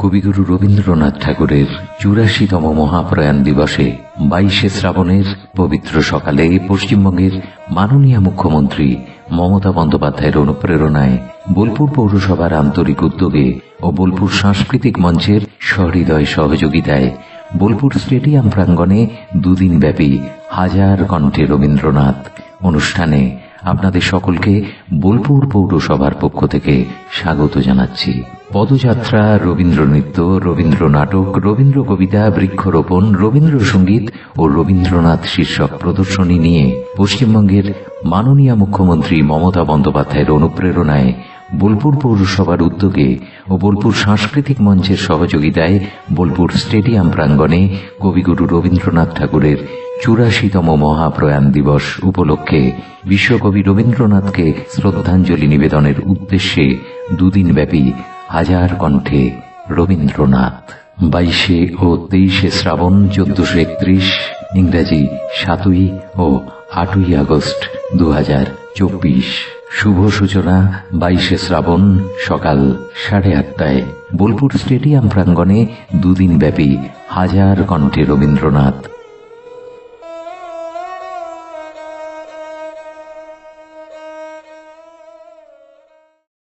কবিগুরু রবীন্দ্রনাথ ঠাকুরের ৮৪তম মহাপ্রয়াণ দিবসে ২২শে শ্রাবণের পবিত্র সকালে পশ্চিমবঙ্গের মাননীয় মুখ্যমন্ত্রী মমতা বন্দ্যোপাধ্যায়ের অনুপ্রেরণায় বোলপুর পৌরসভার আন্তরিক উদ্যোগে ও বোলপুর সাংস্কৃতিক মঞ্চের সহৃদয় সহযোগিতায় বোলপুর স্টেডিয়াম প্রাঙ্গণে দুদিনব্যাপী হাজার কণ্ঠে রবীন্দ্রনাথ অনুষ্ঠানে আপনাদের সকলকে বোলপুর পৌরসভার পক্ষ থেকে স্বাগত জানাচ্ছি। পদযাত্রা, রবীন্দ্র নৃত্য, রবীন্দ্র নাটক, রবীন্দ্র কবিতা, বৃক্ষরোপণ, রবীন্দ্রসঙ্গীত ও রবীন্দ্রনাথ শীর্ষক প্রদর্শনী নিয়ে পশ্চিমবঙ্গের মাননীয় মুখ্যমন্ত্রী মমতা বন্দ্যোপাধ্যায়ের অনুপ্রেরণায় বোলপুর পৌরসভার উদ্যোগে ও বোলপুর সাংস্কৃতিক মঞ্চের সহযোগিতায় বোলপুর স্টেডিয়াম প্রাঙ্গণে কবিগুরু রবীন্দ্রনাথ ঠাকুরের ৮৪তম মহাপ্রয়াণ দিবস উপলক্ষে বিশ্বকবি রবীন্দ্রনাথকে শ্রদ্ধাঞ্জলি নিবেদনের উদ্দেশ্যে দুদিনব্যাপী হাজার কণ্ঠে রবীন্দ্রনাথ ২২শে ও ২৩শে শ্রাবণ ১৪৩১ ইংরাজি ৭ই ও ৮ই আগস্ট ২০২৪। শুভ সূচনা ২২শে শ্রাবণ সকাল ৮:৩০ বোলপুর স্টেডিয়াম প্রাঙ্গণে দুদিনব্যাপী হাজার কণ্ঠে রবীন্দ্রনাথ